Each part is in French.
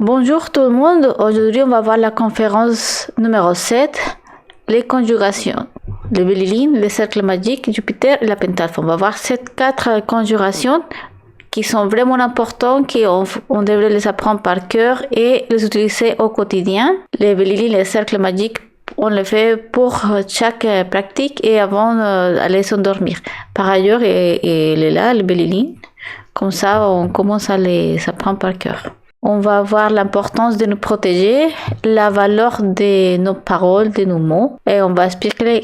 Bonjour tout le monde, aujourd'hui on va voir la conférence numéro 7, les conjugations. Le Béliline, le cercle magique, Jupiter et la pentalphe. On va voir ces 4 conjugations qui sont vraiment importantes, qu'on devrait les apprendre par cœur et les utiliser au quotidien. Le Béliline, le cercle magique, on le fait pour chaque pratique et avant d'aller s'endormir. Par ailleurs, il est là, le Béliline, comme ça on commence à les apprendre par cœur. On va voir l'importance de nous protéger, la valeur de nos paroles, de nos mots, et on va expliquer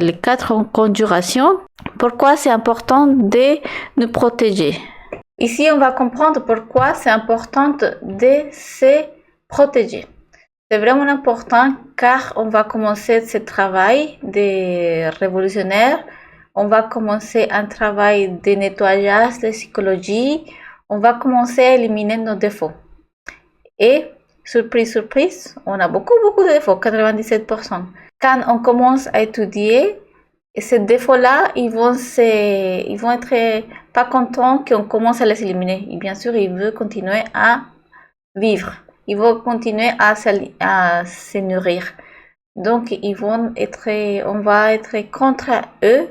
les 4 conjugations. Pourquoi c'est important de nous protéger. Ici, on va comprendre pourquoi c'est important de se protéger. C'est vraiment important car on va commencer ce travail de révolutionnaire. On va commencer un travail de nettoyage de psychologie. On va commencer à éliminer nos défauts. Et, surprise, surprise, on a beaucoup de défauts, 97%. Quand on commence à étudier, ces défauts-là, ils vont être pas contents qu'on commence à les éliminer. Et bien sûr, ils veulent continuer à vivre. Ils vont continuer à se nourrir. Donc, on va être contre eux.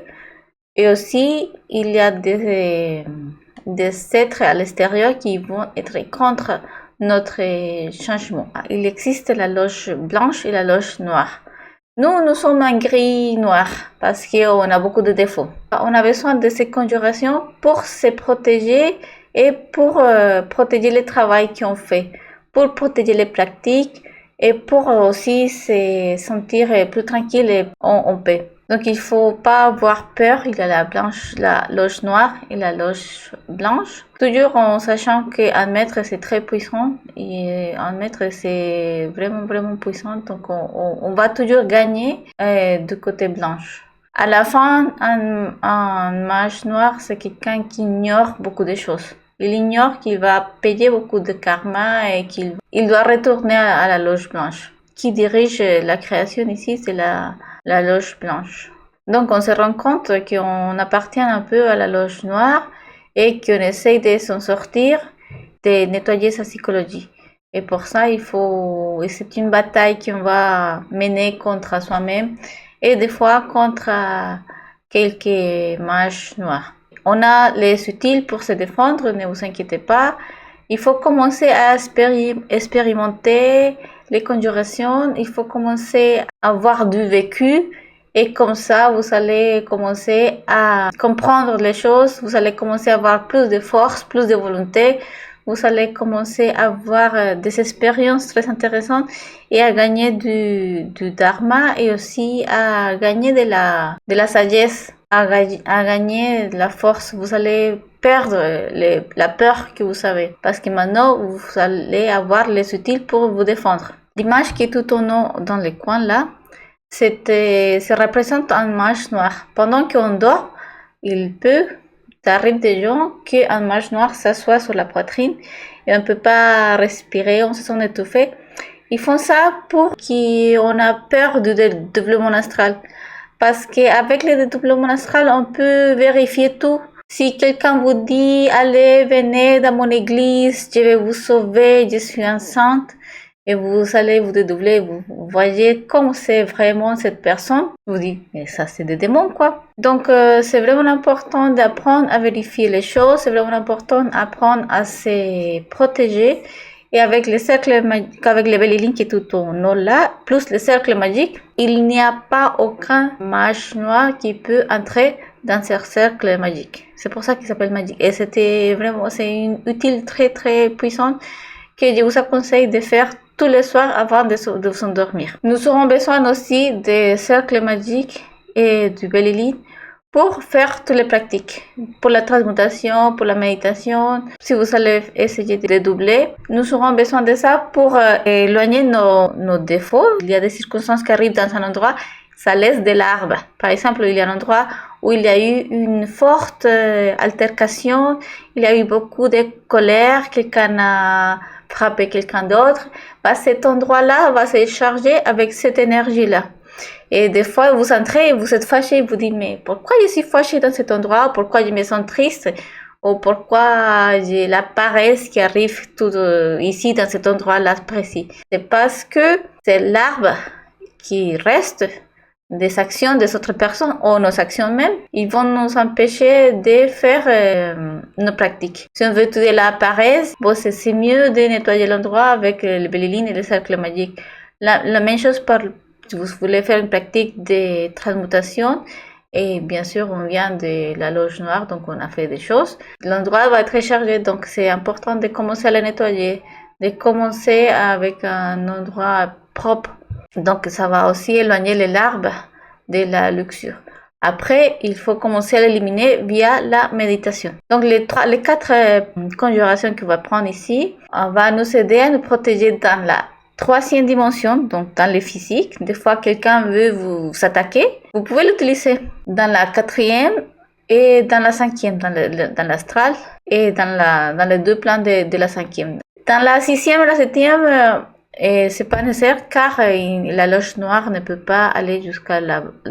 Et aussi, il y a des êtres à l'extérieur qui vont être contre notre changement. Il existe la loge blanche et la loge noire. Nous sommes en gris noir parce qu'on a beaucoup de défauts. On a besoin de ces conjugations pour se protéger et pour protéger le travail qu'on fait, pour protéger les pratiques et pour aussi se sentir plus tranquille et en paix. Donc il faut pas avoir peur, il y a la loge noire et la loge blanche. Toujours en sachant qu'un maître c'est très puissant et un maître c'est vraiment puissant. Donc on va toujours gagner du côté blanche. À la fin, un mage noir c'est quelqu'un qui ignore beaucoup de choses. Il ignore qu'il va payer beaucoup de karma et qu'il doit retourner à la loge blanche. Qui dirige la création ici, c'est la loge blanche. Donc on se rend compte qu'on appartient un peu à la loge noire et qu'on essaye de s'en sortir, de nettoyer sa psychologie. Et pour ça, c'est une bataille qu'on va mener contre soi-même et des fois contre quelques mages noirs. On a les outils pour se défendre, ne vous inquiétez pas. Il faut commencer à expérimenter les conjurations, il faut commencer à avoir du vécu et comme ça, vous allez commencer à comprendre les choses, vous allez commencer à avoir plus de force, plus de volonté, vous allez commencer à avoir des expériences très intéressantes et à gagner du dharma et aussi à gagner de la sagesse, à gagner de la force. Vous allez perdre la peur que vous avez parce que maintenant vous allez avoir les outils pour vous défendre. L'image qui est tout en haut dans le coin là, ça représente un mage noir. Pendant qu'on dort, t'arrive des gens qu'un mage noir s'assoit sur la poitrine et on ne peut pas respirer, on se sent étouffé. Ils font ça pour qu'on a peur du dédoublement astral. Parce qu'avec le dédoublement astral, on peut vérifier tout. Si quelqu'un vous dit, allez, venez dans mon église, je vais vous sauver, je suis enceinte, et vous allez vous dédoubler, vous voyez comme c'est vraiment cette personne, vous dites, mais ça c'est des démons quoi. Donc c'est vraiment important d'apprendre à vérifier les choses, c'est vraiment important d'apprendre à se protéger. Et avec les cercles magiques, avec les belles lignes qui est tout en haut là, plus les cercles magiques, il n'y a pas aucun mage noir qui peut entrer dans ce cercle magique. C'est pour ça qu'il s'appelle magique. Et c'est une utile très puissante que je vous conseille de faire tous les soirs avant de s'endormir. Nous aurons besoin aussi des cercles magiques et du Béliline pour faire toutes les pratiques. Pour la transmutation, pour la méditation, si vous allez essayer de doubler, nous aurons besoin de ça pour éloigner nos défauts. Il y a des circonstances qui arrivent dans un endroit, ça laisse de l'arbre. Par exemple, il y a un endroit où il y a eu une forte altercation, il y a eu beaucoup de colère, quelqu'un a frappé quelqu'un d'autre, cet endroit-là va se charger avec cette énergie-là. Et des fois, vous entrez et vous êtes fâché, vous dites, mais pourquoi je suis fâché dans cet endroit? Pourquoi je me sens triste? ou pourquoi j'ai la paresse qui arrive tout ici dans cet endroit-là précis. C'est parce que c'est l'arbre qui reste des actions des autres personnes ou nos actions même, ils vont nous empêcher de faire nos pratiques. Si on veut étudier la paresse, bon, c'est mieux de nettoyer l'endroit avec le Bellilin et le cercle magique. La même chose si vous voulez faire une pratique de transmutation, et bien sûr, on vient de la loge noire, donc on a fait des choses. L'endroit va être très chargé, donc c'est important de commencer à le nettoyer, de commencer avec un endroit propre. Donc ça va aussi éloigner les larves de la luxure. Après, il faut commencer à l'éliminer via la méditation. Donc les quatre conjurations qu'on va prendre ici va nous aider à nous protéger dans la troisième dimension, donc dans le physique. Des fois, quelqu'un veut vous attaquer, vous pouvez l'utiliser dans la quatrième et dans la cinquième, dans l'astral et dans les deux plans de la cinquième. Dans la sixième et la septième, c'est pas nécessaire car la loge noire ne peut pas aller jusqu'à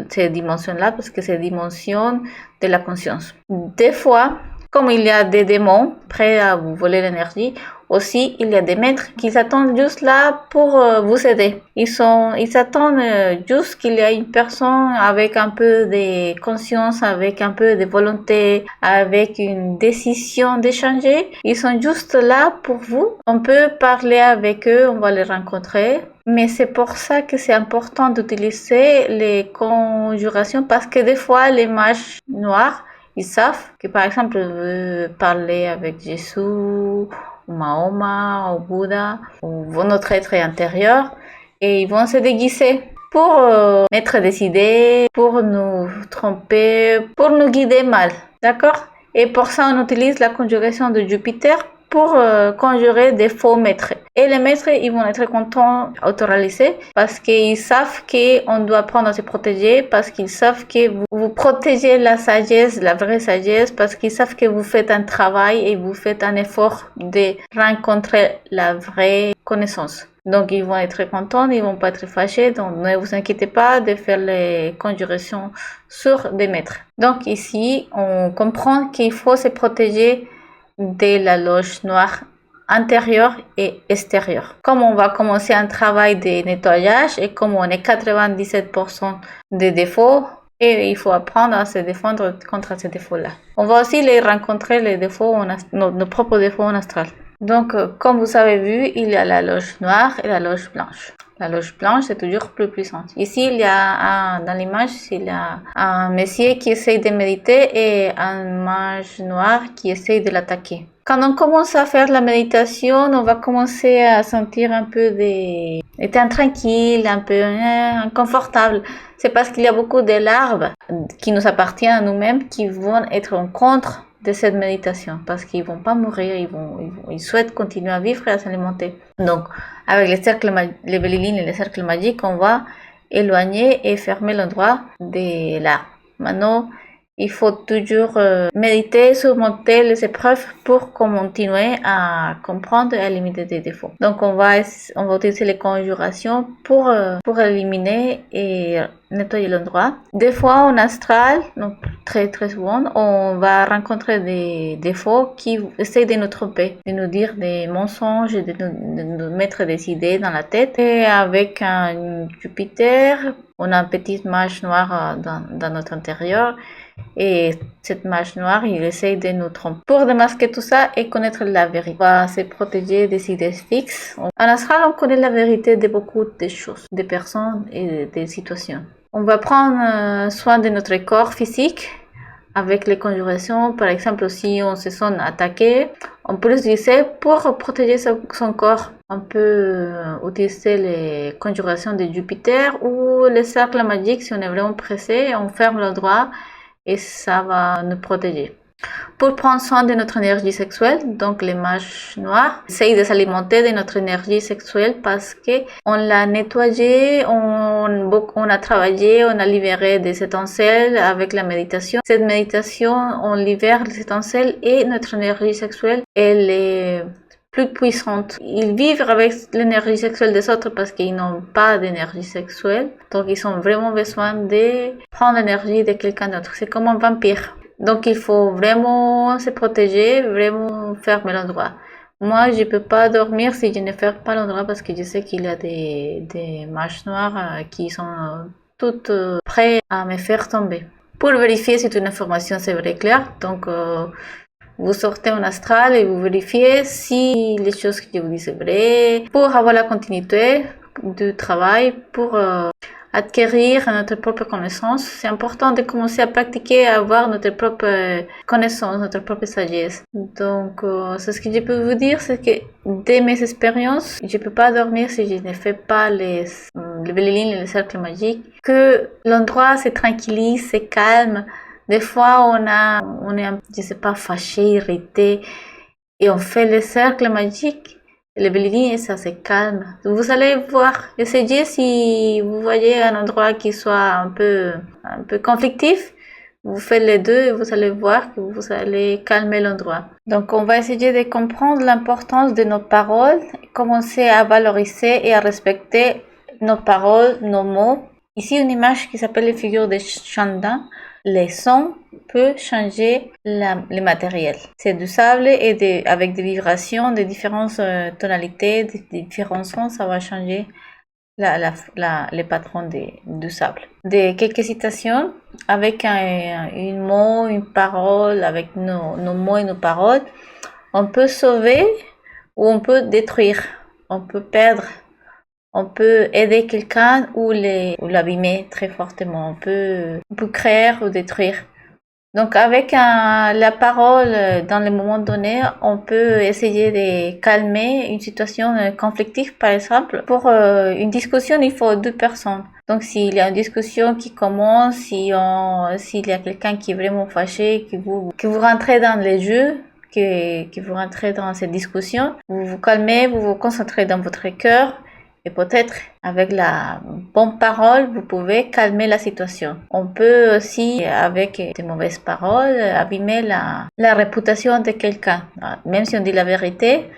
ces dimensions-là parce que c'est la dimension de la conscience. Des fois, comme il y a des démons prêts à vous voler l'énergie, aussi il y a des maîtres qui s'attendent juste là pour vous aider. Ils s'attendent juste qu'il y a une personne avec un peu de conscience, avec un peu de volonté, avec une décision d'échanger. Ils sont juste là pour vous. On peut parler avec eux, on va les rencontrer. Mais c'est pour ça que c'est important d'utiliser les conjurations parce que des fois les mages noirs, ils savent que par exemple on veut parler avec Jésus, ou Mahoma, ou Bouddha, ou notre être intérieur, et ils vont se déguiser pour mettre des idées, pour nous tromper, pour nous guider mal, d'accord? Et pour ça on utilise la conjuration de Jupiter pour conjurer des faux maîtres. Et les maîtres, ils vont être contents, autoralisés, parce qu'ils savent qu'on doit apprendre à se protéger, parce qu'ils savent que vous protégez la sagesse, la vraie sagesse, parce qu'ils savent que vous faites un travail et vous faites un effort de rencontrer la vraie connaissance. Donc, ils vont être contents, ils vont pas être fâchés, donc ne vous inquiétez pas de faire les conjurations sur des maîtres. Donc, ici, on comprend qu'il faut se protéger de la loge noire intérieure et extérieure. Comme on va commencer un travail de nettoyage et comme on est 97% des défauts, et il faut apprendre à se défendre contre ces défauts-là. On va aussi les rencontrer, les défauts, nos propres défauts en astral. Donc, comme vous avez vu, il y a la loge noire et la loge blanche. La loge blanche est toujours plus puissante. Ici, dans l'image, il y a un messier qui essaye de méditer et un mage noir qui essaye de l'attaquer. Quand on commence à faire la méditation, on va commencer à sentir un peu d'être intranquille, un peu inconfortable. C'est parce qu'il y a beaucoup de larves qui nous appartiennent à nous-mêmes qui vont être en contre de cette méditation parce qu'ils vont pas mourir, ils souhaitent continuer à vivre et à s'alimenter. Donc, avec les Bellilin et les cercles magiques, on va éloigner et fermer l'endroit des larves. Maintenant, il faut toujours méditer, surmonter les épreuves pour continuer à comprendre et à limiter des défauts. Donc, on va utiliser les conjurations pour éliminer et nettoyer l'endroit. Des fois, en astral, donc très très souvent, on va rencontrer des défauts qui essayent de nous tromper, de nous dire des mensonges, de nous mettre des idées dans la tête. Et avec un Jupiter, on a un petit mage noir dans notre intérieur. Et cette mage noire, il essaye de nous tromper. Pour démasquer tout ça et connaître la vérité, on va se protéger des idées fixes. En astral, on connaît la vérité de beaucoup de choses, des personnes et des situations. On va prendre soin de notre corps physique avec les conjurations. Par exemple, si on se sent attaqué, on peut l'utiliser pour protéger son corps. On peut utiliser les conjurations de Jupiter ou les cercles magiques si on est vraiment pressé. On ferme l'endroit et ça va nous protéger. Pour prendre soin de notre énergie sexuelle, donc les mages noirs essayent de s'alimenter de notre énergie sexuelle parce que on l'a nettoyée, on a travaillé, on a libéré des étincelles avec la méditation. Cette méditation, on libère les étincelles et notre énergie sexuelle, elle est plus puissante. Ils vivent avec l'énergie sexuelle des autres parce qu'ils n'ont pas d'énergie sexuelle. Donc, ils ont vraiment besoin de prendre l'énergie de quelqu'un d'autre. C'est comme un vampire. Donc il faut vraiment se protéger, vraiment fermer l'endroit. Moi, je peux pas dormir si je ne ferme pas l'endroit parce que je sais qu'il y a des marches noires qui sont toutes prêtes à me faire tomber. Pour vérifier si une information c'est vrai claire, donc vous sortez en astral et vous vérifiez si les choses que je vous dis c'est vrai pour avoir la continuité du travail, pour acquérir notre propre connaissance. C'est important de commencer à pratiquer, à avoir notre propre connaissance, notre propre sagesse. Donc, c'est ce que je peux vous dire, c'est que dès mes expériences, je peux pas dormir si je ne fais pas les belles lignes et les cercles magiques. Que l'endroit se tranquillise, se calme. Des fois, on est, je sais pas, fâché, irrité, et on fait les cercles magiques. Le Belly, ça se calme. Vous allez voir, essayez si vous voyez un endroit qui soit un peu conflictif. Vous faites les deux et vous allez voir que vous allez calmer l'endroit. Donc, on va essayer de comprendre l'importance de nos paroles, commencer à valoriser et à respecter nos paroles, nos mots. Ici, une image qui s'appelle les figures de Chanda. Les sons peuvent changer le matériel. C'est du sable et avec des vibrations, des différentes tonalités, des différents sons, ça va changer les patrons du sable. Quelques citations avec un mot, une parole, avec nos mots et nos paroles. On peut sauver ou on peut détruire. On peut perdre. On peut aider quelqu'un ou l'abîmer très fortement. On peut créer ou détruire. Donc avec la parole dans les moments donnés, on peut essayer de calmer une situation conflictive, par exemple. Pour une discussion, il faut 2 personnes. Donc s'il y a une discussion qui commence, s'il y a quelqu'un qui est vraiment fâché, que vous rentrez dans les jeux, que vous rentrez dans cette discussion, vous vous calmez, vous vous concentrez dans votre cœur. Et peut-être avec la bonne parole, vous pouvez calmer la situation. On peut aussi, avec des mauvaises paroles, abîmer la réputation de quelqu'un. Même si on dit la vérité,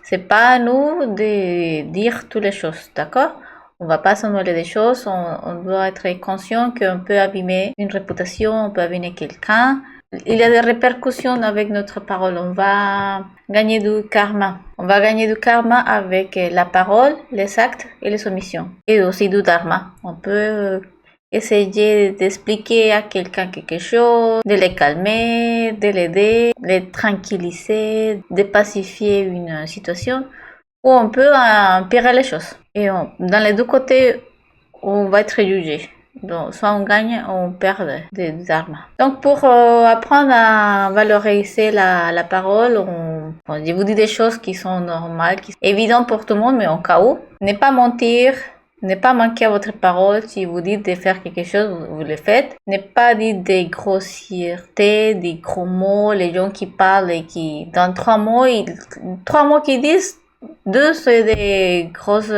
c'est pas à nous de dire toutes les choses, d'accord? On va pas s'en mêler des choses, on doit être conscient qu'on peut abîmer une réputation, on peut abîmer quelqu'un. Il y a des répercussions avec notre parole. On va gagner du karma. On va gagner du karma avec la parole, les actes et les omissions. Et aussi du dharma. On peut essayer d'expliquer à quelqu'un quelque chose, de les calmer, de l'aider, de les tranquilliser, de pacifier une situation. Ou on peut empirer les choses. Et dans les deux côtés, on va être jugé. Donc, soit on gagne ou on perd des armes. Donc, pour apprendre à valoriser la parole, je vous dis des choses qui sont normales, qui sont évidentes pour tout le monde, mais en cas où, ne pas mentir, ne pas manquer à votre parole. Si vous dites de faire quelque chose, vous le faites. Ne pas dire des grossièretés, des gros mots, les gens qui parlent et qui, dans 3 mots qu'ils disent, 2 c'est des grosses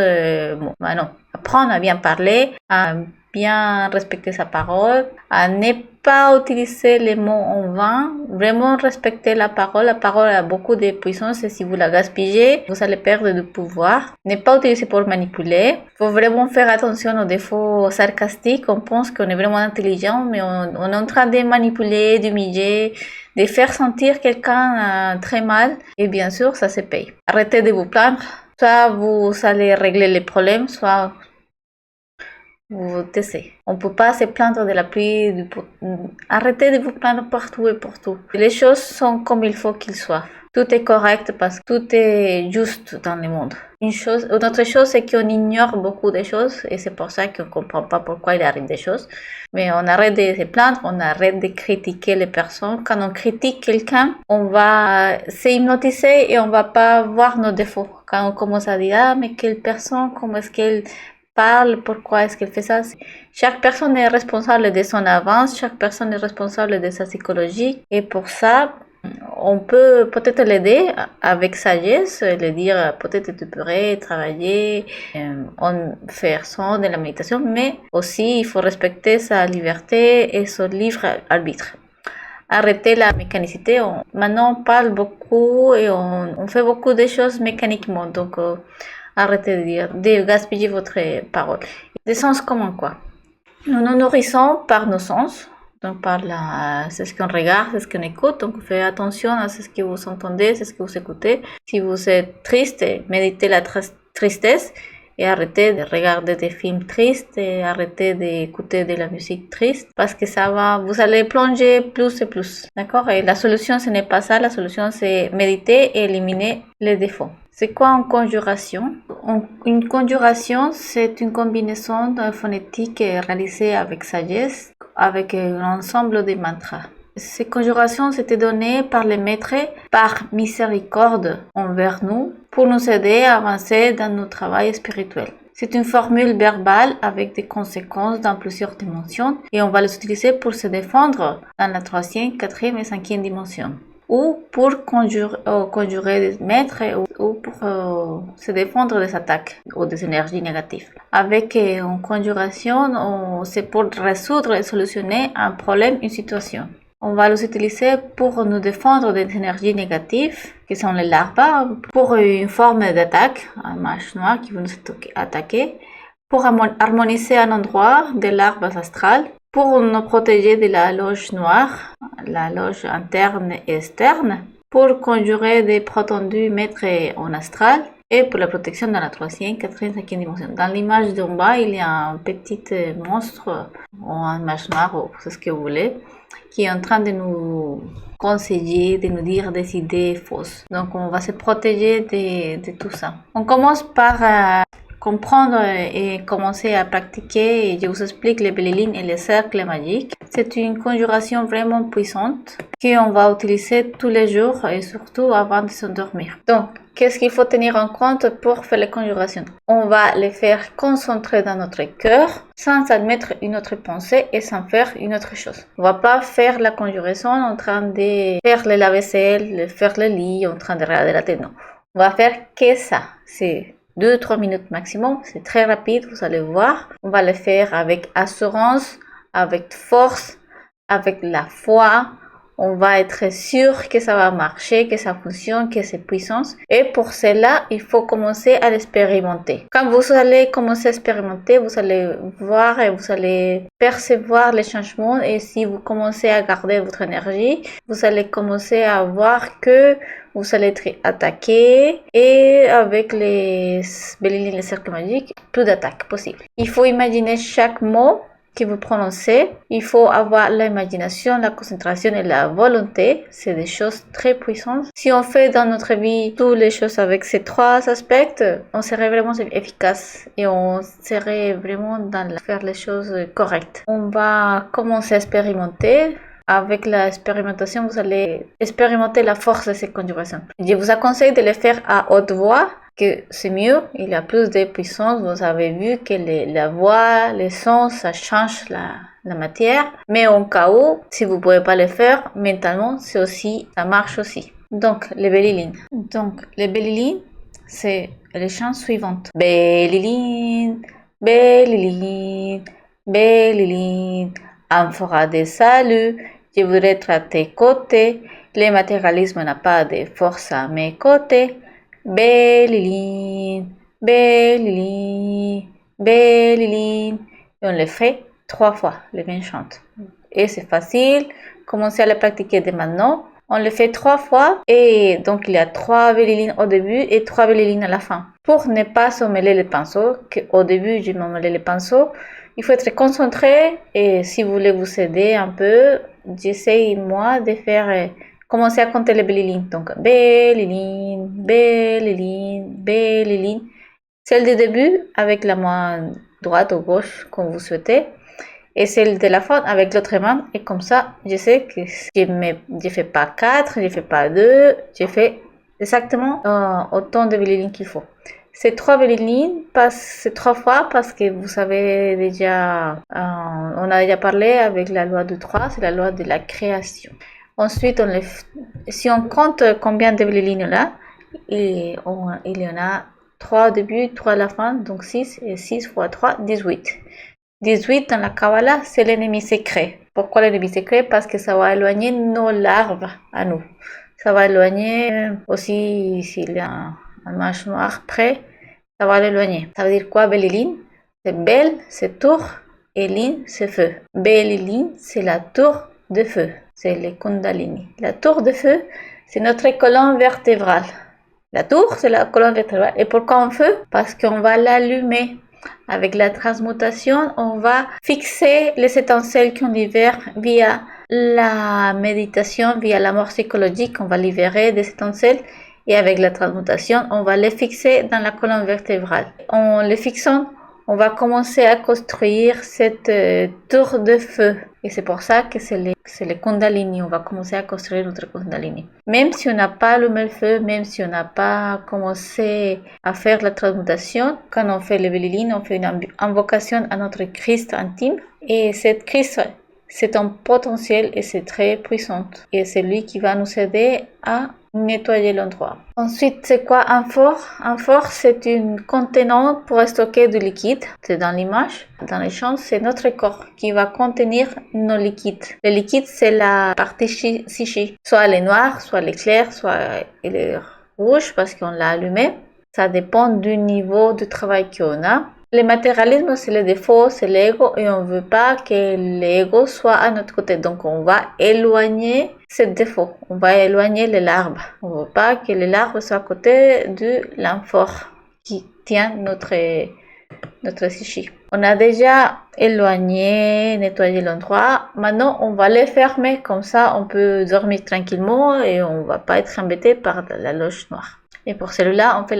mots. Ben non. Apprendre à bien parler, à bien respecter sa parole, à ne pas utiliser les mots en vain, vraiment respecter la parole. La parole a beaucoup de puissance et si vous la gaspillez, vous allez perdre du pouvoir. Ne pas utiliser pour manipuler. Il faut vraiment faire attention aux défauts sarcastiques. On pense qu'on est vraiment intelligent, mais on est en train de manipuler, d'humilier, de faire sentir quelqu'un très mal. Et bien sûr, ça se paye. Arrêtez de vous plaindre. Soit vous allez régler les problèmes, soit vous taisez. On ne peut pas se plaindre de la pluie. Arrêtez de vous plaindre partout et partout. Les choses sont comme il faut qu'ils soient. Tout est correct parce que tout est juste dans le monde. Une autre chose, c'est qu'on ignore beaucoup de choses et c'est pour ça qu'on ne comprend pas pourquoi il arrive des choses. Mais on arrête de se plaindre, on arrête de critiquer les personnes. Quand on critique quelqu'un, on va s'hypnotiser et on va pas voir nos défauts. Quand on commence à dire, ah, mais quelle personne, comment est-ce qu'elle parle, pourquoi est-ce qu'elle fait ça? Chaque personne est responsable de son avance, chaque personne est responsable de sa psychologie. Et pour ça, on peut peut-être l'aider avec sagesse, lui dire peut-être tu pourrais travailler, faire ça de la méditation, mais aussi il faut respecter sa liberté et son libre arbitre. Arrêter la mécanicité. Maintenant on parle beaucoup et on fait beaucoup de choses mécaniquement, donc arrêtez de gaspiller votre parole. Des sens communs quoi. Nous nous nourrissons par nos sens. Donc c'est ce qu'on regarde, c'est ce qu'on écoute. Donc faites attention à ce que vous entendez, c'est ce que vous écoutez. Si vous êtes triste, méditez la tristesse et arrêtez de regarder des films tristes et arrêtez d'écouter de la musique triste parce que vous allez plonger plus et plus. D'accord? Et la solution, ce n'est pas ça. La solution, c'est méditer et éliminer les défauts. C'est quoi une conjuration? Une conjuration, c'est une combinaison phonétique réalisée avec sagesse, avec un ensemble de mantras. Ces conjurations étaient données par les maîtres par miséricorde envers nous pour nous aider à avancer dans notre travail spirituel. C'est une formule verbale avec des conséquences dans plusieurs dimensions et on va les utiliser pour se défendre dans la 3e, 4e et 5e dimension. Ou pour conjurer des maîtres ou pour se défendre des attaques ou des énergies négatives. Avec une conjuration, c'est pour résoudre et solutionner un problème, une situation. On va les utiliser pour nous défendre des énergies négatives, qui sont les larvas, pour une forme d'attaque, un mage noir qui va nous attaquer, pour harmoniser un endroit des larves astrales, pour nous protéger de la loge noire, la loge interne et externe, pour conjurer des prétendus maîtres en astral, et pour la protection dans la 3e, 4e, 5e dimension. Dans l'image d'en bas, il y a un petit monstre, ou un mage noir, ou c'est ce que vous voulez, qui est en train de nous conseiller, de nous dire des idées fausses. Donc on va se protéger de tout ça. On commence par comprendre et commencer à pratiquer. Je vous explique les Bellilines et les cercles magiques. C'est une conjuration vraiment puissante qu'on va utiliser tous les jours et surtout avant de s'endormir. Donc, qu'est-ce qu'il faut tenir en compte pour faire les conjurations? On va les faire concentrer dans notre cœur sans admettre une autre pensée et sans faire une autre chose. On va pas faire la conjuration en train de faire le lave-vaisselle, faire le lit, en train de regarder la télé. Non. On va faire que ça. C'est 2-3 minutes maximum, c'est très rapide, vous allez voir. On va le faire avec assurance, avec force, avec la foi. On va être sûr que ça va marcher, que ça fonctionne, que c'est puissance. Et pour cela, il faut commencer à l'expérimenter. Quand vous allez commencer à expérimenter, vous allez voir et vous allez percevoir les changements. Et si vous commencez à garder votre énergie, vous allez commencer à voir que vous allez être attaqué et avec les Bellilines, les cercles magiques, plus d'attaques possibles. Il faut imaginer chaque mot que vous prononcez. Il faut avoir l'imagination, la concentration et la volonté. C'est des choses très puissantes. Si on fait dans notre vie toutes les choses avec ces 3 aspects, on serait vraiment efficace et on serait vraiment dans faire les choses correctes. On va commencer à expérimenter. Avec l'expérimentation, vous allez expérimenter la force de ces conjugations. Je vous conseille de les faire à haute voix, que c'est mieux, il y a plus de puissance. Vous avez vu que la voix, les sons, ça change la matière. Mais en cas où, si vous ne pouvez pas le faire mentalement, ça marche aussi. Donc, les Bellilines. C'est les chants suivantes. Bellilines, Bellilines, Bellilines. Amphora de salut, je voudrais être à tes côtés. Le matérialisme n'a pas de force à mes côtés. Bellilines, Bellilines, Bellilines. Et on le fait 3 fois, les mêmes chants. Et c'est facile. Commencez à le pratiquer dès maintenant. On le fait 3 fois et donc il y a 3 Bellilines au début et 3 Bellilines à la fin. Pour ne pas se mêler les pinceaux, qu'au début je me mêlais les pinceaux, il faut être concentré et si vous voulez vous aider un peu, j'essaye moi de faire commencer à compter les Bellilines. Donc Bellilines, Bellilines, Bellilines. Celle du début avec la main droite ou gauche comme vous souhaitez. Et celle de la fin avec l'autre main. Et comme ça, je sais que je ne fais pas 4, je ne fais pas 2, je fais exactement autant de Bellilines qu'il faut. C'est 3 Bellilines, c'est 3 fois parce que vous savez déjà, on a déjà parlé avec la loi du 3, c'est la loi de la création. Ensuite, si on compte combien de Bellilines là, il y en a 3 au début, 3 à la fin, donc 6 et 6 fois 3, 18. 18 dans la Kabbalah, c'est l'ennemi secret. Pourquoi l'ennemi secret? Parce que ça va éloigner nos larves à nous. Ça va éloigner aussi s'il y a un mage noir près, ça va l'éloigner. Ça veut dire quoi, Belliline? C'est belle, c'est tour, Elin, c'est feu. Belilin, c'est la tour de feu. C'est les Kundalini. La tour de feu, c'est notre colonne vertébrale. La tour, c'est la colonne vertébrale. Et pourquoi en feu? Parce qu'on va l'allumer. Avec la transmutation, on va fixer les étincelles qu'on libère via la méditation, via la mort psychologique. On va libérer des étincelles. Et avec la transmutation, on va les fixer dans la colonne vertébrale. En les fixant, on va commencer à construire cette tour de feu. Et c'est pour ça que c'est les Kundalini. On va commencer à construire notre Kundalini. Même si on n'a pas allumé le feu, même si on n'a pas commencé à faire la transmutation, quand on fait le Belilin, on fait une invocation à notre Christ intime. Et cette Christ, c'est un potentiel et c'est très puissant. Et c'est lui qui va nous aider à nettoyer l'endroit. Ensuite, c'est quoi un fort? Un fort, c'est un contenant pour stocker du liquide. C'est dans l'image. Dans les champs, c'est notre corps qui va contenir nos liquides. Le liquide, c'est la partie psychique. Soit elle est noire, soit elle est claire, soit elle est rouge parce qu'on l'a allumée. Ça dépend du niveau de travail qu'on a. Le matérialisme, c'est le défaut, c'est l'ego et on ne veut pas que l'ego soit à notre côté. Donc, on va éloigner ce défaut. On va éloigner les larves. On ne veut pas que les larves soient à côté de l'amphore qui tient notre psyché. On a déjà éloigné, nettoyé l'endroit. Maintenant, on va les fermer. Comme ça, on peut dormir tranquillement et on ne va pas être embêté par la loge noire. Et pour celui-là, on fait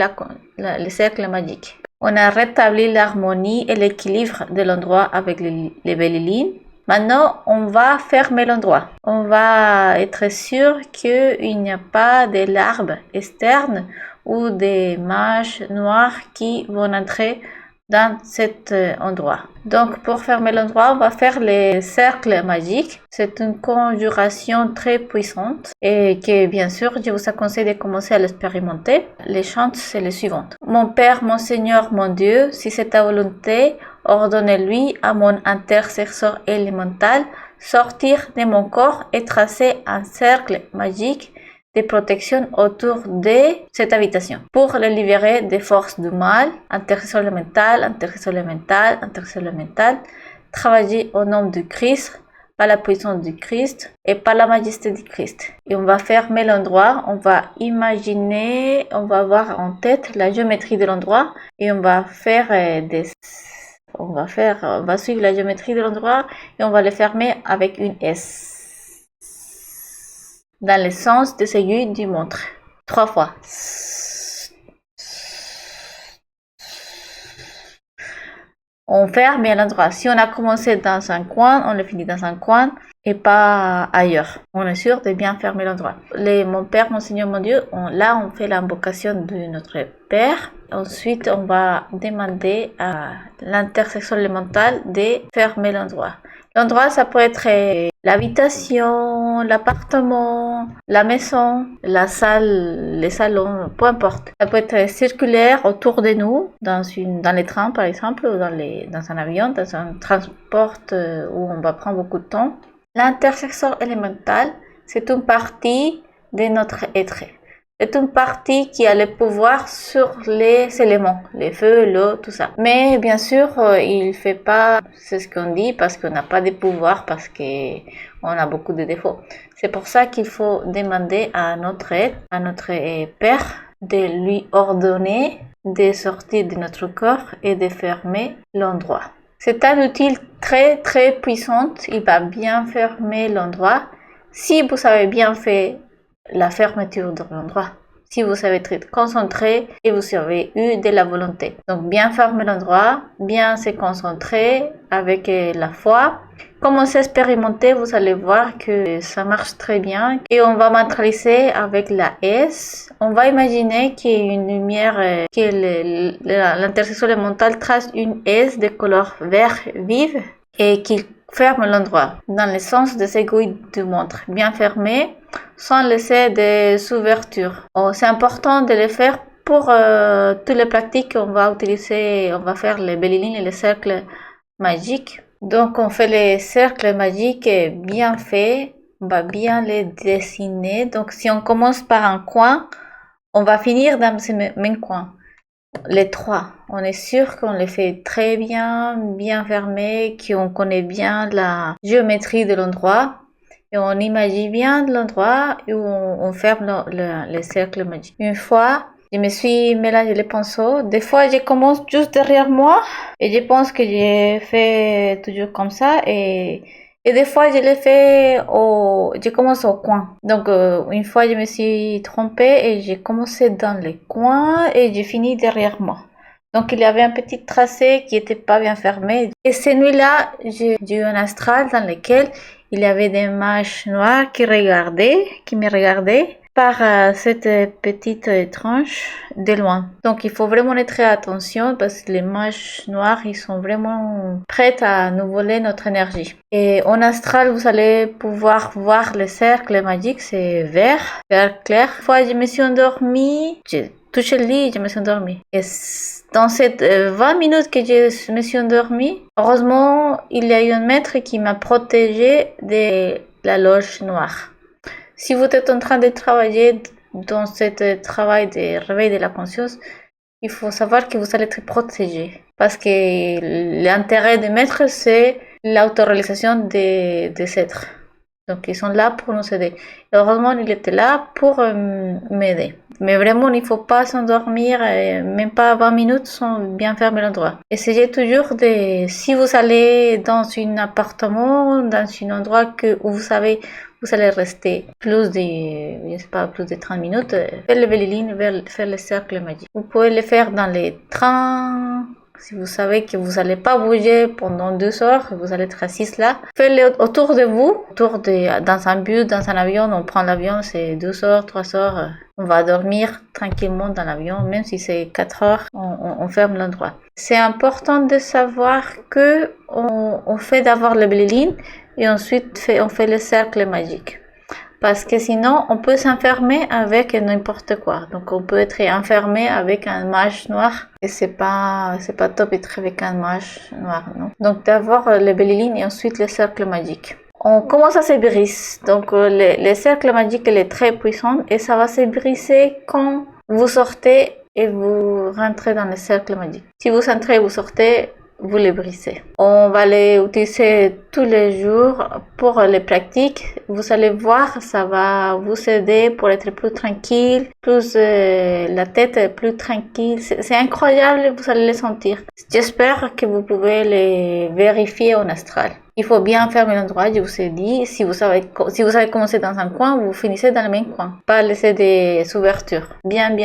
le cercle magique. On a rétabli l'harmonie et l'équilibre de l'endroit avec les Belilin. Maintenant, on va fermer l'endroit. On va être sûr qu'il n'y a pas de larves externes ou des mages noires qui vont entrer dans cet endroit. Donc, pour fermer l'endroit, on va faire les cercles magiques. C'est une conjuration très puissante et que, bien sûr, je vous conseille de commencer à l'expérimenter. Les chants, c'est les suivantes. Mon Père, mon Seigneur, mon Dieu, si c'est ta volonté, ordonnez-lui à mon intercesseur élémental sortir de mon corps et tracer un cercle magique de protection autour de cette habitation pour le libérer des forces du mal, intercesseur élémental, travailler au nom du Christ, par la puissance du Christ et par la majesté du Christ. Et on va fermer l'endroit, on va imaginer, on va avoir en tête la géométrie de l'endroit et on va faire on va suivre la géométrie de l'endroit et on va le fermer avec une S. Dans le sens des aiguilles du montre. 3 fois. On ferme bien l'endroit. Si on a commencé dans un coin, on le finit dans un coin et pas ailleurs. On est sûr de bien fermer l'endroit. Mon Père, mon Seigneur, mon Dieu, là on fait l'invocation de notre Père. Ensuite, on va demander à l'intersection élémentale de fermer l'endroit. L'endroit, ça peut être l'habitation, l'appartement, la maison, la salle, les salons, peu importe. Ça peut être circulaire autour de nous, dans les trains par exemple, ou dans un avion, dans un transport où on va prendre beaucoup de temps. L'intersection élémentale, c'est une partie de notre être. C'est une partie qui a le pouvoir sur les éléments, les feux, l'eau, tout ça. Mais bien sûr, il fait pas, c'est ce qu'on dit, parce qu'on n'a pas de pouvoir, parce qu'on a beaucoup de défauts. C'est pour ça qu'il faut demander à notre Père de lui ordonner de sortir de notre corps et de fermer l'endroit. C'est un outil très très puissant, il va bien fermer l'endroit. Si vous avez bien fait la fermeture de l'endroit, si vous avez été concentré et vous avez eu de la volonté. Donc bien fermer l'endroit, bien se concentrer avec la foi. Commencez à expérimenter, vous allez voir que ça marche très bien. Et on va matérialiser avec la S. On va imaginer qu'il y a une lumière, que l'intersection élémentale trace une S de couleur vert vive et qu'il ferme l'endroit dans le sens des aiguilles du montre, bien fermé, sans laisser des ouvertures. C'est important de le faire pour toutes les pratiques qu'on va utiliser. On va faire les Belilin et les cercles magiques. Donc on fait les cercles magiques bien faits, on va bien les dessiner. Donc si on commence par un coin, on va finir dans ce même coin. Les trois. On est sûr qu'on les fait très bien, bien fermés, qu'on connaît bien la géométrie de l'endroit. Et on imagine bien l'endroit où on ferme le cercle magique. Une fois, je me suis mélangé les pinceaux. Des fois, je commence juste derrière moi et je pense que j'ai fait toujours comme ça. Et des fois, je l'ai fait je commence au coin. Donc, une fois, je me suis trompée et j'ai commencé dans les coins et j'ai fini derrière moi. Donc, il y avait un petit tracé qui était pas bien fermé. Et cette nuit-là, j'ai eu un astral dans lequel il y avait des mages noirs qui me regardaient par cette petite tranche de loin. Donc il faut vraiment être très attention parce que les mages noirs, ils sont vraiment prêts à nous voler notre énergie. Et en astral, vous allez pouvoir voir le cercle magique, c'est vert clair. Une fois, je me suis endormie, j'ai touché le lit et je me suis endormie. Et dans ces 20 minutes que je me suis endormie, heureusement, il y a eu un maître qui m'a protégée de la loge noire. Si vous êtes en train de travailler dans ce travail de réveil de la conscience, il faut savoir que vous allez être protégé. Parce que l'intérêt des maîtres, c'est l'autoréalisation des êtres. Donc, ils sont là pour nous aider. Et heureusement, il était là pour m'aider. Mais vraiment, il ne faut pas s'endormir, même pas 20 minutes sans bien fermer l'endroit. Essayez toujours si vous allez dans un appartement, dans un endroit où vous savez, vous allez rester plus de 30 minutes, faire le Vélilin, faire le cercle magique. Vous pouvez le faire dans les trains. Si vous savez que vous n'allez pas bouger pendant 2 heures, vous allez être assis là, faites-le autour de vous, dans un bus, dans un avion. On prend l'avion, c'est 2 heures, 3 heures. On va dormir tranquillement dans l'avion, même si c'est 4 heures, on ferme l'endroit. C'est important de savoir que on fait d'abord le Vélilin et ensuite on fait le cercle magique. Parce que sinon, on peut s'enfermer avec n'importe quoi. Donc, on peut être enfermé avec un mage noir. Et c'est pas top d'être avec un mage noir, non. Donc, d'abord le Vélilin et ensuite le cercle magique. On commence à se briser. Donc, le cercle magique, il est très puissant et ça va se briser quand vous sortez et vous rentrez dans le cercle magique. Si vous entrez et vous sortez, vous les brisez. On va les utiliser tous les jours pour les pratiques. Vous allez voir, ça va vous aider pour être plus tranquille, la tête plus tranquille. C'est incroyable, vous allez les sentir. J'espère que vous pouvez les vérifier en astral. Il faut bien fermer l'endroit, je vous ai dit. Si vous avez commencé dans un coin, vous finissez dans le même coin. Pas laisser des ouvertures. Bien.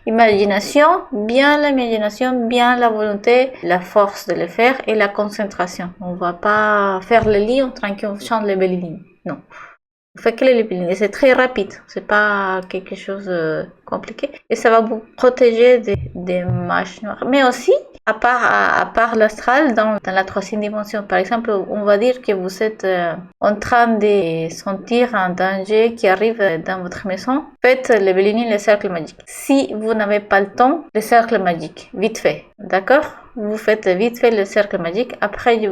Imagination, bien l'imagination, bien la volonté, la force de le faire et la concentration. On va pas faire le lit en train qu'on chante les belles lignes. Non. Vous faites que les lignes. Et c'est très rapide. C'est pas quelque chose de compliqué. Et ça va vous protéger des mages noirs. Mais aussi, à part l'astral, dans la troisième dimension, par exemple, on va dire que vous êtes en train de sentir un danger qui arrive dans votre maison. Faites le Vélilin, le cercle magique. Si vous n'avez pas le temps, le cercle magique, vite fait. D'accord? Vous faites vite fait le cercle magique. Après, je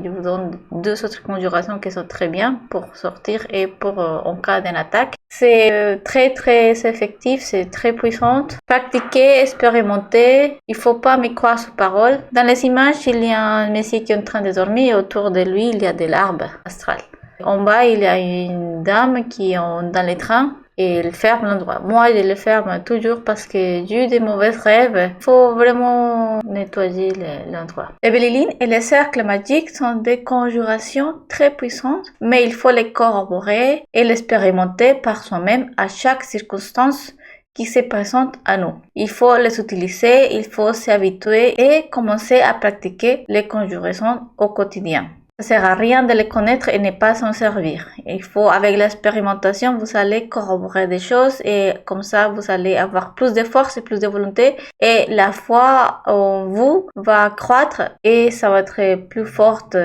vous donne 2 autres conjurations qui sont très bien pour sortir et pour en cas d'une attaque. C'est très effectif, c'est très puissant. Pratiquez, expérimentez. Il faut pas me croire sur parole. Dans les images, il y a un monsieur qui est en train de dormir et autour de lui, il y a de l'arbre astral. En bas, il y a une dame qui est dans les trains et elle ferme l'endroit. Moi, je le ferme toujours parce que j'ai eu des mauvais rêves. Il faut vraiment nettoyer l'endroit. Les Vélilin et les cercles magiques sont des conjurations très puissantes, mais il faut les corroborer et l'expérimenter par soi-même à chaque circonstance qui se présente à nous. Il faut les utiliser, il faut s'y habituer et commencer à pratiquer les conjurations au quotidien. Ça sert à rien de les connaître et ne pas s'en servir. Il faut, avec l'expérimentation, vous allez corroborer des choses et comme ça, vous allez avoir plus de force et plus de volonté et la foi en vous va croître et ça va être plus forte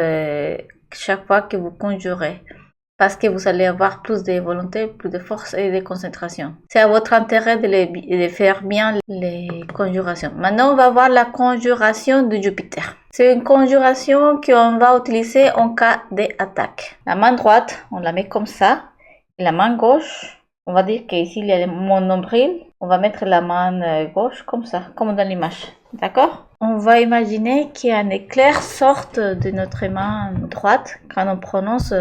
chaque fois que vous conjurez. Parce que vous allez avoir plus de volonté, plus de force et de concentration. C'est à votre intérêt de faire bien les conjurations. Maintenant, on va voir la conjuration de Jupiter. C'est une conjuration qu'on va utiliser en cas d'attaque. La main droite, on la met comme ça. Et la main gauche, on va dire qu'ici, il y a mon nombril. On va mettre la main gauche comme ça, comme dans l'image. D'accord? On va imaginer qu'un éclair sorte de notre main droite. Quand on prononce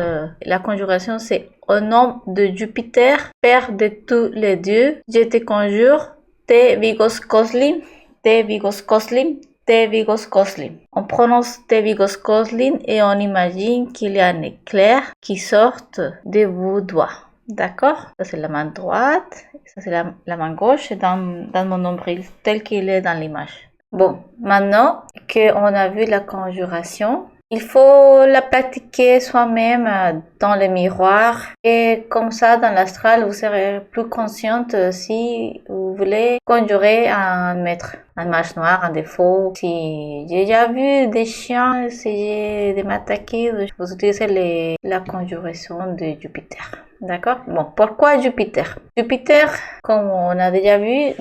la conjuration, c'est au nom de Jupiter, père de tous les dieux, je te conjure, te vigos koslim, te vigos koslim, te vigos koslim. On prononce te vigos koslim et on imagine qu'il y a un éclair qui sort de vos doigts. D'accord? Ça c'est la main droite, ça c'est la main gauche dans mon nombril, tel qu'il est dans l'image. Bon, maintenant qu'on a vu la conjuration, il faut la pratiquer soi-même dans le miroir et comme ça dans l'astral vous serez plus consciente si vous voulez conjurer un maître, un mage noir, un défaut. Si j'ai déjà vu des chiens essayer de m'attaquer, vous utilisez la conjuration de Jupiter. D'accord? Bon, pourquoi Jupiter? Jupiter, comme on a déjà vu,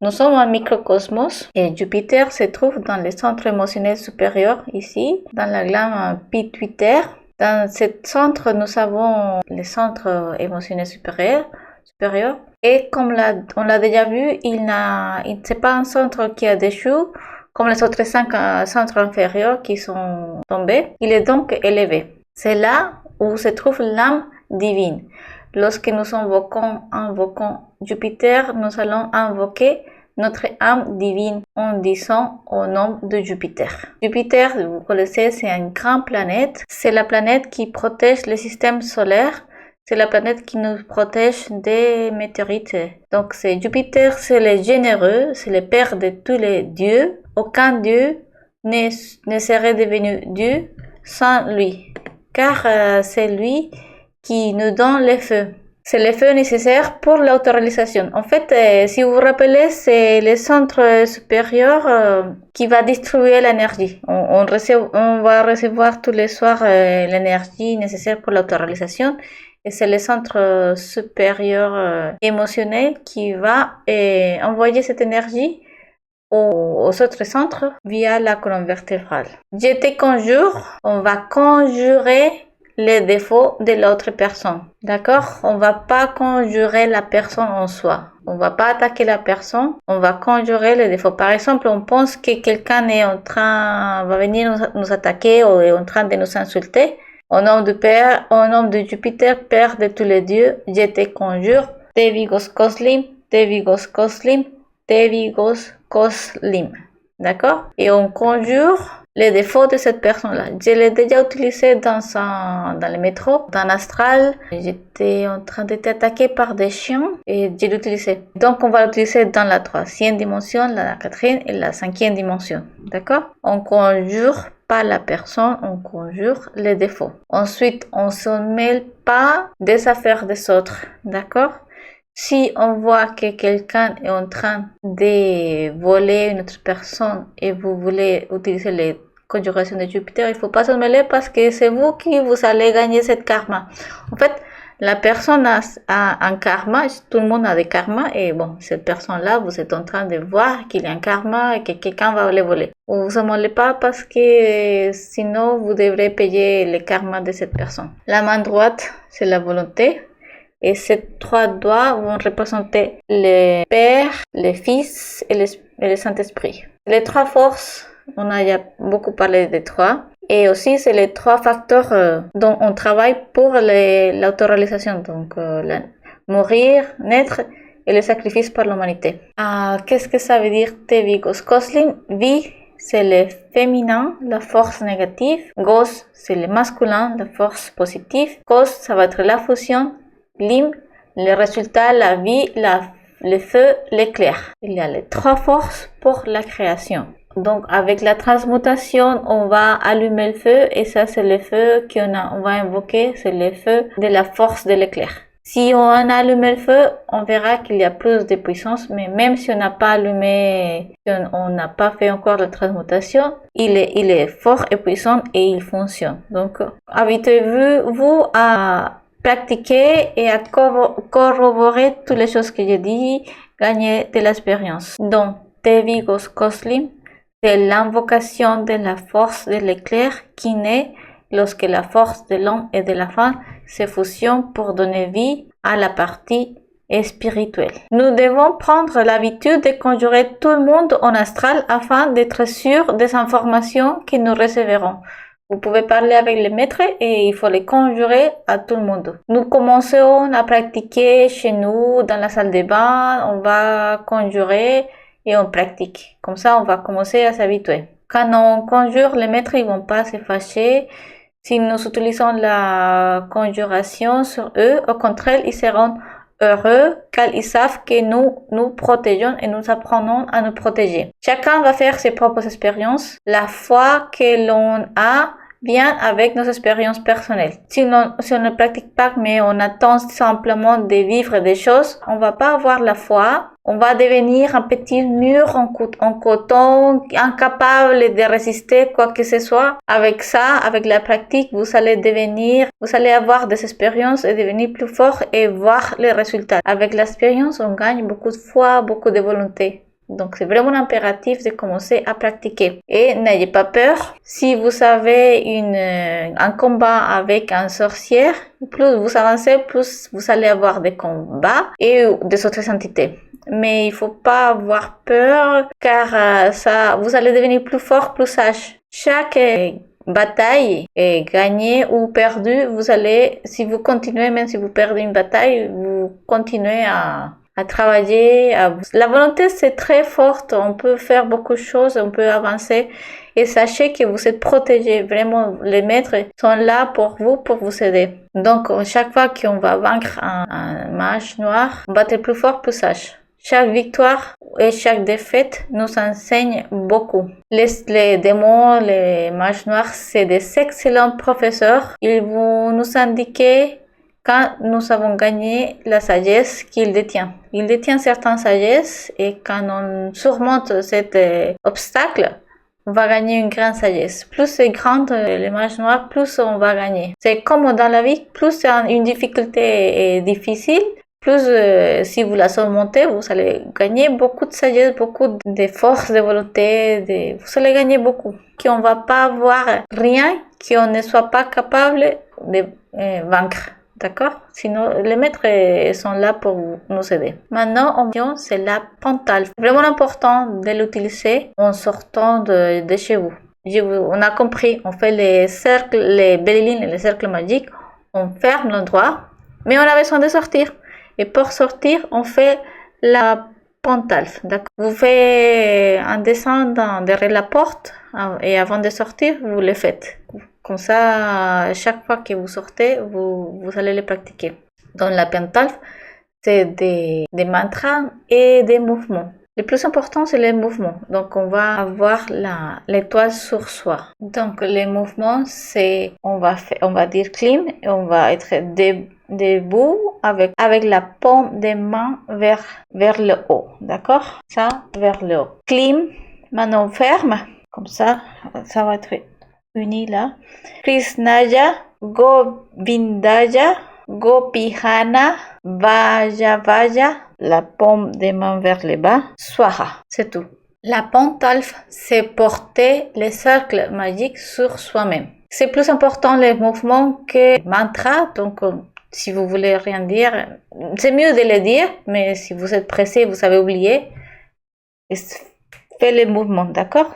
nous sommes un microcosmos et Jupiter se trouve dans le centre émotionnel supérieur, ici, dans la glande pituitaire. Dans ce centre, nous avons le centre émotionnel supérieur. Et comme on l'a déjà vu, c'est pas un centre qui a déchu, comme les autres 5 centres inférieurs qui sont tombés. Il est donc élevé. C'est là où se trouve l'âme divine. Lorsque nous invoquons Jupiter, nous allons invoquer notre âme divine en disant au nom de Jupiter. Jupiter, vous connaissez, c'est une grande planète. C'est la planète qui protège le système solaire. C'est la planète qui nous protège des météorites. Donc c'est Jupiter, c'est le généreux, c'est le père de tous les dieux. Aucun dieu ne serait devenu dieu sans lui, car c'est lui qui nous donne le feu. C'est le feu nécessaire pour l'autoréalisation. En fait, si vous vous rappelez, c'est le centre supérieur qui va distribuer l'énergie. On va recevoir tous les soirs l'énergie nécessaire pour l'autoréalisation. Et c'est le centre supérieur émotionnel qui va envoyer cette énergie aux autres centres via la colonne vertébrale. Je te conjure, on va conjurer les défauts de l'autre personne. D'accord? On va pas conjurer la personne en soi. On va pas attaquer la personne. On va conjurer les défauts. Par exemple, on pense que quelqu'un va venir nous attaquer ou est en train de nous insulter. Au nom du Père, au nom de Jupiter, Père de tous les dieux, je te conjure, te vigos koslim, te vigos koslim, te vigos koslim. D'accord? Et on conjure les défauts de cette personne-là. Je l'ai déjà utilisé dans le métro, dans l'astral. J'étais en train d'être attaquée par des chiens et je l'ai utilisé. Donc, on va l'utiliser dans la 3e dimension, la 4e et la 5e dimension. D'accord? On conjure pas la personne, on conjure les défauts. Ensuite, on ne se mêle pas des affaires des autres. D'accord? Si on voit que quelqu'un est en train de voler une autre personne et vous voulez utiliser les conjugations de Jupiter, il ne faut pas se mêler parce que c'est vous qui vous allez gagner cette karma. En fait, la personne a un karma, tout le monde a des karmas et bon, cette personne-là, vous êtes en train de voir qu'il y a un karma et que quelqu'un va les voler. Vous ne vous mêlez pas parce que sinon vous devrez payer le karma de cette personne. La main droite, c'est la volonté. Et ces 3 doigts vont représenter le Père, le Fils et le Saint-Esprit. Les 3 forces, on a déjà beaucoup parlé des 3. Et aussi, c'est les 3 facteurs dont on travaille pour l'autoréalisation. Donc, mourir, naître et le sacrifice par l'humanité. Qu'est-ce que ça veut dire te vigos koslim? Vi, c'est le féminin, la force négative. Gos, c'est le masculin, la force positive. Kos, ça va être la fusion. Lim, le résultat, la vie, le feu, l'éclair. Il y a les 3 forces pour la création. Donc, avec la transmutation, on va allumer le feu et ça, c'est le feu on va invoquer, c'est le feu de la force de l'éclair. Si on a allumé le feu, on verra qu'il y a plus de puissance, mais même si on n'a pas allumé, si on n'a pas fait encore la transmutation, il est fort et puissant et il fonctionne. Donc, habituez-vous à pratiquer et à corroborer toutes les choses que j'ai dit, gagner de l'expérience. Donc, te vigos koslim, c'est l'invocation de la force de l'éclair qui naît lorsque la force de l'homme et de la femme se fusionnent pour donner vie à la partie et spirituel. Nous devons prendre l'habitude de conjurer tout le monde en astral afin d'être sûr des informations que nous recevrons. Vous pouvez parler avec les maîtres et il faut les conjurer à tout le monde. Nous commençons à pratiquer chez nous, dans la salle de bain, on va conjurer et on pratique. Comme ça, on va commencer à s'habituer. Quand on conjure, les maîtres ils vont pas se fâcher. Si nous utilisons la conjuration sur eux, au contraire, ils seront heureux car ils savent que nous protégeons et nous apprenons à nous protéger. Chacun va faire ses propres expériences. La foi que l'on a vient avec nos expériences personnelles. Si on ne pratique pas, mais on attend simplement de vivre des choses, on va pas avoir la foi. On va devenir un petit mur en coton, incapable de résister quoi que ce soit. Avec ça, avec la pratique, vous allez avoir des expériences et devenir plus fort et voir les résultats. Avec l'expérience, on gagne beaucoup de foi, beaucoup de volonté. Donc, c'est vraiment impératif de commencer à pratiquer. Et n'ayez pas peur. Si vous avez un combat avec un sorcier, plus vous avancez, plus vous allez avoir des combats et des autres entités. Mais il faut pas avoir peur car vous allez devenir plus fort, plus sage. Chaque bataille est gagnée ou perdue, si vous continuez, même si vous perdez une bataille, vous continuez à travailler. La volonté, c'est très forte. On peut faire beaucoup de choses, on peut avancer. Et sachez que vous êtes protégés. Vraiment, les maîtres sont là pour vous aider. Donc, chaque fois qu'on va vaincre un mage noir, on va être plus fort, plus sage. Chaque victoire et chaque défaite nous enseigne beaucoup. Les démons, les mages noirs, c'est des excellents professeurs. Ils vont nous indiquer quand nous avons gagné la sagesse qu'il détient. Il détient certaines sagesses et quand on surmonte cet obstacle, on va gagner une grande sagesse. Plus c'est grande les mages noirs, plus on va gagner. C'est comme dans la vie, plus une difficulté est difficile, plus si vous la surmontez, vous allez gagner beaucoup de sagesse, beaucoup de force, de volonté, vous allez gagner beaucoup. Qu'on va pas avoir rien qu'on ne soit pas capable de vaincre. D'accord? Sinon, les maîtres sont là pour nous aider. Maintenant, c'est la pentale. Vraiment important de l'utiliser en sortant de chez vous. On a compris, on fait les cercles, les bellilines et les cercles magiques. On ferme l'endroit, mais on a besoin de sortir. Et pour sortir, on fait la pentale. D'accord? Vous faites un dessin derrière la porte et avant de sortir, vous le faites. Comme ça, chaque fois que vous sortez, vous allez les pratiquer. Dans la pentale, c'est des mantras et des mouvements. Le plus important, c'est les mouvements. Donc, on va avoir l'étoile sur soi. Donc, les mouvements, c'est, on va dire clim et on va être debout avec la paume des mains vers le haut. D'accord? Ça, vers le haut. Clim, maintenant ferme. Comme ça va être uni là. Krishnaya, Govindaya, Gopihana, Vaja, la paume des mains vers le bas, Swaha, c'est tout. La pentale, c'est porter les cercles magiques sur soi-même. C'est plus important les mouvements que le mantra, donc si vous voulez rien dire, c'est mieux de le dire, mais si vous êtes pressé, vous avez oublié, faites les mouvements, d'accord?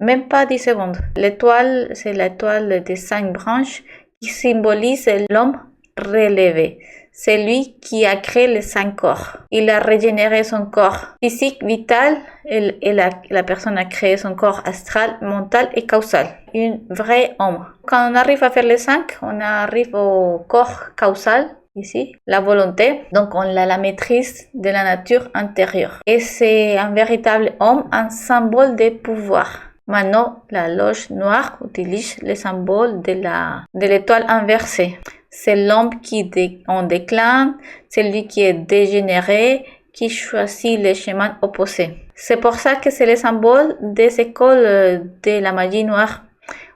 Même pas 10 secondes. L'étoile, c'est l'étoile des 5 branches qui symbolise l'homme relevé. C'est lui qui a créé les 5 corps. Il a régénéré son corps physique, vital, et la personne a créé son corps astral, mental et causal. Une vraie homme. Quand on arrive à faire les 5, on arrive au corps causal. Ici, la volonté, donc on a la maîtrise de la nature intérieure. Et c'est un véritable homme, un symbole de pouvoir. Maintenant, la loge noire utilise le symbole de l'étoile inversée. C'est l'homme qui en déclin, celui qui est dégénéré, qui choisit les chemins opposés. C'est pour ça que c'est le symbole des écoles de la magie noire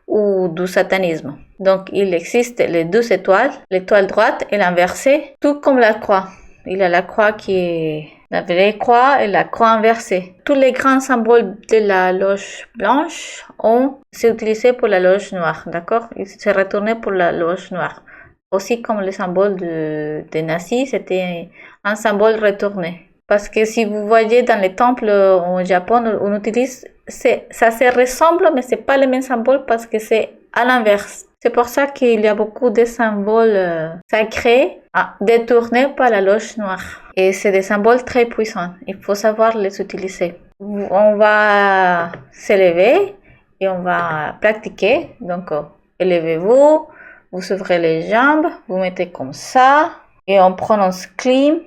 ou du satanisme. Donc, il existe les 2 étoiles, l'étoile droite et l'inversée, tout comme la croix. Il y a la croix qui est la vraie croix et la croix inversée. Tous les grands symboles de la loge blanche s'est utilisé pour la loge noire, d'accord? Il s'est retourné pour la loge noire. aussi comme le symbole des nazis, c'était un symbole retourné. Parce que si vous voyez dans les temples au Japon, on utilise, ça se ressemble, mais c'est pas le même symbole parce que c'est à l'inverse. C'est pour ça qu'il y a beaucoup de symboles sacrés détournés par la loge noire. Et c'est des symboles très puissants. Il faut savoir les utiliser. On va s'élever et on va pratiquer. Donc, élevez-vous, vous ouvrez les jambes, vous mettez comme ça et on prononce Klim,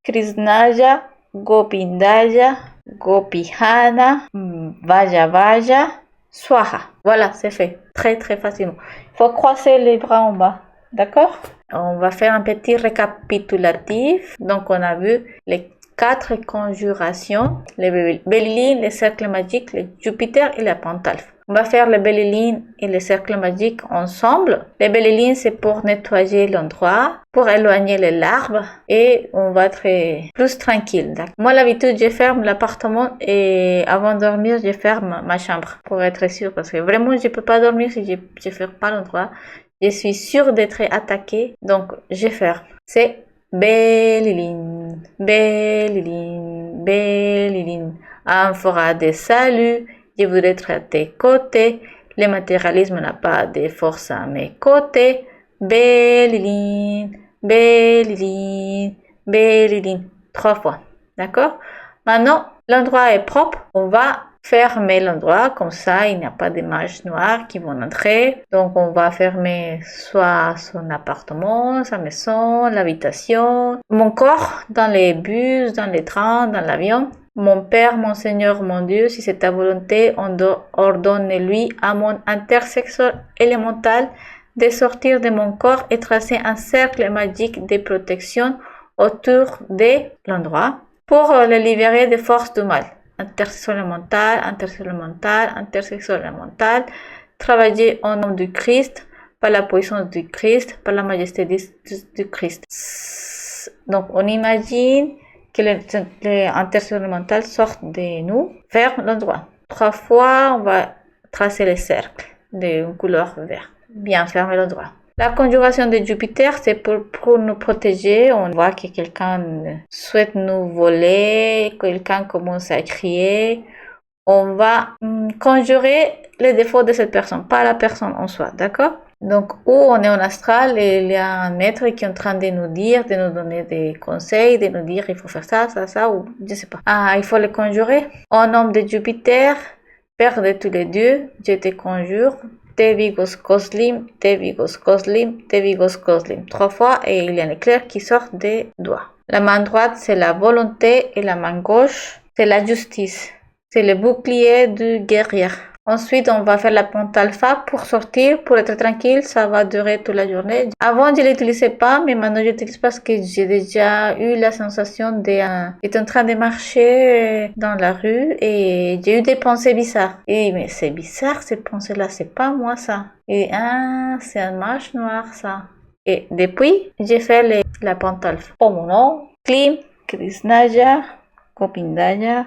Krishnaya, Gopindaya, Gopihana, Vaja Vaja, Swaha. Voilà, c'est fait. Très très facilement. Il faut croiser les bras en bas. D'accord? On va faire un petit récapitulatif. Donc, on a vu les 4 conjurations, les Bellilines, les cercles magiques, les Jupiter et la Pentalphe. On va faire les Bellilines et les cercles magiques ensemble. Les Bellilines, c'est pour nettoyer l'endroit, pour éloigner les larves et on va être plus tranquille. Moi, l'habitude, je ferme l'appartement et avant de dormir, je ferme ma chambre pour être sûre parce que vraiment, je peux pas dormir si je ne ferme pas l'endroit. Je suis sûre d'être attaquée, donc je ferme. C'est Bellilines, Bellilines, Bellilines. Un fera des saluts. Je voudrais être à tes côtés. Le matérialisme n'a pas de force à mes côtés. Bellilines, Bellilines, Bellilines. 3 fois. D'accord? Maintenant, l'endroit est propre. On va fermer l'endroit. Comme ça, il n'y a pas de mages noirs qui vont entrer. Donc, on va fermer soit son appartement, sa maison, l'habitation, mon corps dans les bus, dans les trains, dans l'avion. Mon Père, mon Seigneur, mon Dieu, si c'est ta volonté, ordonne-lui à mon intersexuel élémental de sortir de mon corps et tracer un cercle magique de protection autour de l'endroit pour le libérer des forces du mal. Intersexuel élémental, intersexuel élémental, intersexuel élémental. Travailler au nom du Christ, par la puissance du Christ, par la majesté du Christ. Donc, on imagine que l'intersexuel mental sort de nous vers l'endroit. 3 fois, on va tracer les cercles d'une couleur verte. Bien fermer l'endroit. La conjuration de Jupiter, c'est pour nous protéger. On voit que quelqu'un souhaite nous voler, quelqu'un commence à crier. On va conjurer les défauts de cette personne, pas la personne en soi, d'accord? Donc, où on est en astral et il y a un maître qui est en train de nous dire, de nous donner des conseils, de nous dire il faut faire ça, ça, ça, ou je sais pas. Il faut le conjurer. Au nom de Jupiter, Père de tous les dieux, je te conjure. Te vigos coslim, te vigos coslim, te vigos coslim. 3 fois et il y a un éclair qui sort des doigts. La main droite, c'est la volonté et la main gauche, c'est la justice. C'est le bouclier du guerrier. Ensuite, on va faire la pentalpha pour sortir, pour être tranquille. Ça va durer toute la journée. Avant, je ne l'utilisais pas, mais maintenant, je l'utilise parce que j'ai déjà eu la sensation d'être en train de marcher dans la rue et j'ai eu des pensées bizarres. Et mais c'est bizarre, ces pensées-là, c'est pas moi ça. Et c'est un mage noir ça. Et depuis, j'ai fait la pentalpha. Oh mon nom, Klim, Krishnaya, Gopindaya,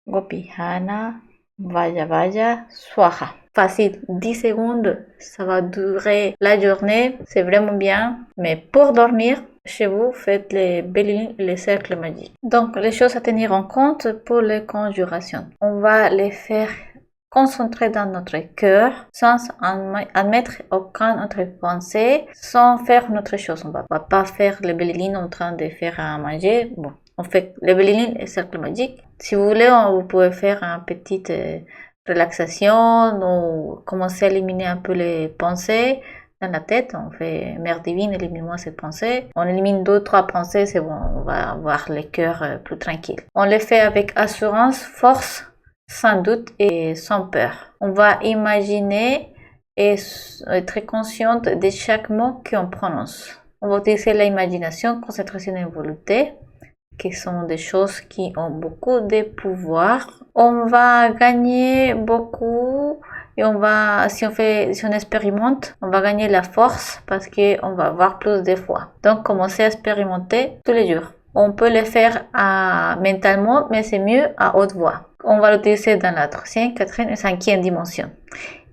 Gopihana, Vaja Vaja, Swaha. Facile, 10 secondes, ça va durer la journée, c'est vraiment bien. Mais pour dormir, chez vous, faites les Bellilines et les cercles magiques. Donc, les choses à tenir en compte pour les conjurations. On va les faire concentrer dans notre cœur, sans admettre aucune autre pensée, sans faire une autre chose. On va pas faire les Bellilines en train de faire à manger. Bon. On fait les Bellilines et cercle magique. Si vous voulez, vous pouvez faire une petite relaxation ou commencer à éliminer un peu les pensées dans la tête. On fait Mère divine, élimine-moi ces pensées. On élimine 2-3 pensées, c'est bon, on va avoir le cœur plus tranquille. On les fait avec assurance, force, sans doute et sans peur. On va imaginer et être consciente de chaque mot qu'on prononce. On va utiliser l'imagination, concentration et volonté, qui sont des choses qui ont beaucoup de pouvoir. On va gagner beaucoup et si on expérimente, on va gagner la force parce qu'on va avoir plus de foi. Donc, commencez à expérimenter tous les jours. On peut le faire mentalement, mais c'est mieux à haute voix. On va l'utiliser dans la 3e, 4e et 5e dimension.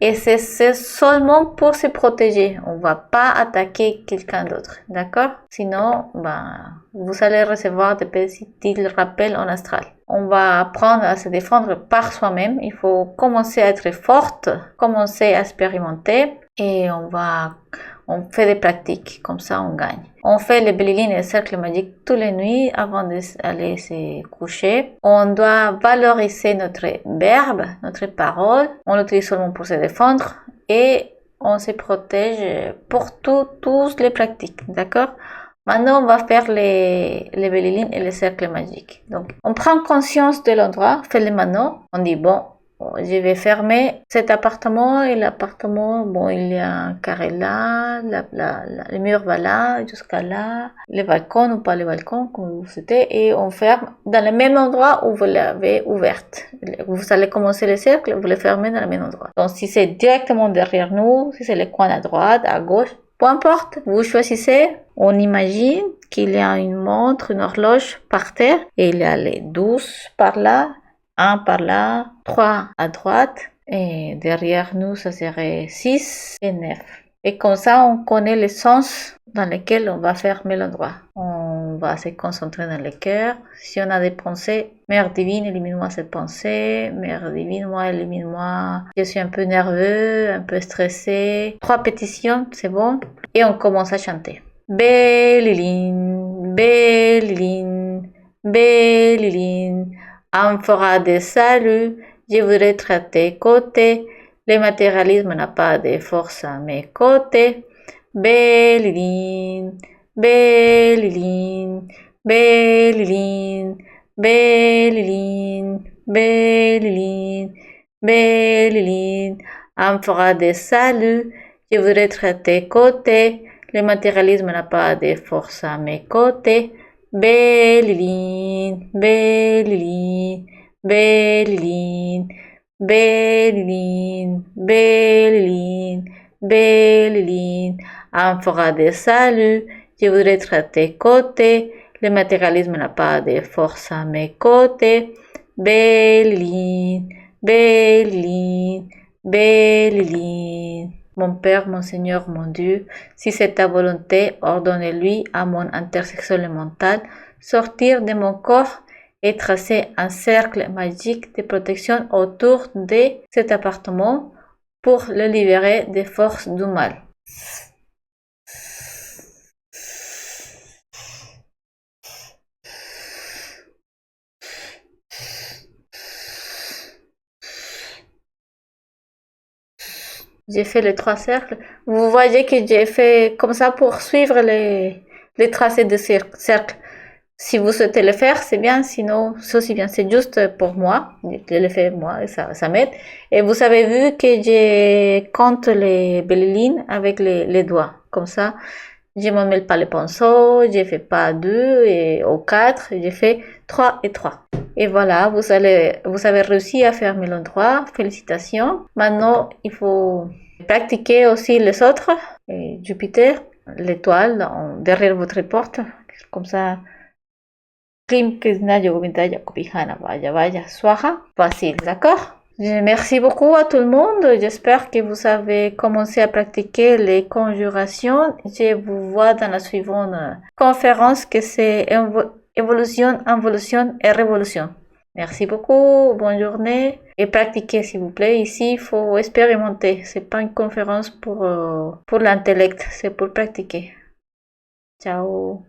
Et c'est seulement pour se protéger. On va pas attaquer quelqu'un d'autre. D'accord? Sinon, vous allez recevoir des petits rappels en astral. On va apprendre à se défendre par soi-même. Il faut commencer à être forte, commencer à expérimenter et on fait des pratiques, comme ça on gagne. On fait les Belly Lin et le cercle magique toutes les nuits avant d'aller se coucher. On doit valoriser notre verbe, notre parole. On l'utilise seulement pour se défendre et on se protège pour tous les pratiques, d'accord? Maintenant, on va faire les Belly Lin et les cercles magiques. Donc, on prend conscience de l'endroit, fais-le maintenant. On dit, bon, je vais fermer cet appartement et l'appartement, bon, il y a un carré là, le mur va là, jusqu'à là, le balcon ou pas le balcon, comme vous souhaitez, et on ferme dans le même endroit où vous l'avez ouverte. Vous allez commencer le cercle, vous le fermez dans le même endroit. Donc, si c'est directement derrière nous, si c'est le coin à droite, à gauche, peu importe, vous choisissez. On imagine qu'il y a une montre, une horloge par terre, et il y a les 12 par là, 1 par là, 3 à droite, et derrière nous, ça serait 6 et 9. Et comme ça, on connaît les sens dans lesquels on va fermer l'endroit. On va se concentrer dans le cœur. Si on a des pensées, Mère divine, élimine-moi cette pensée. Mère divine, moi, élimine-moi. Je suis un peu nerveux, un peu stressé. 3 pétitions, c'est bon. Et on commence à chanter. Belly Lin, Belly Lin, Belly Lin. Amphora de salut, je voudrais être à tes côtés. Le matérialisme n'a pas de force à mes côtés. Belly Lin, Belly Lin, Belly Lin, Belly Lin, Belly Lin, Belly Lin. Amphora de salut, je voudrais être à tes côtés. Le matérialisme n'a pas de force à mes côtés. Belly Lin, Belly Lin, Belly Lin, Belly Lin, Belly Lin, Belly Lin. Amphora de salut, je voudrais être à tes côtés. Le matérialisme n'a pas de force à mes côtés. Belly Lin, Belly Lin, Belly Lin. Mon Père, mon Seigneur, mon Dieu, si c'est ta volonté, ordonne-lui à mon intersexuel mental sortir de mon corps et tracer un cercle magique de protection autour de cet appartement pour le libérer des forces du mal. J'ai fait les 3 cercles. Vous voyez que j'ai fait comme ça pour suivre les tracés de cercle. Si vous souhaitez le faire, c'est bien. Sinon, c'est aussi bien. C'est juste pour moi. Je le fais moi et ça m'aide. Et vous avez vu que je compte les Belly Lin avec les doigts. Comme ça, je ne me mêle pas les pinceaux. Je fais pas 2 et au 4. Je fais 3 et 3. Et voilà, vous avez réussi à fermer l'endroit. Félicitations. Maintenant, il faut pratiquer aussi les autres. Et Jupiter, l'étoile derrière votre porte. Comme ça, Klim Krishna Yogovintaya Kopihana Vaya Swaha. Facile, d'accord? Merci beaucoup à tout le monde. J'espère que vous avez commencé à pratiquer les conjurations. Je vous vois dans la suivante conférence que c'est évolution, involution et révolution. Merci beaucoup, bonne journée et pratiquez s'il vous plaît. Ici, il faut expérimenter. C'est pas une conférence pour l'intellect, c'est pour pratiquer. Ciao.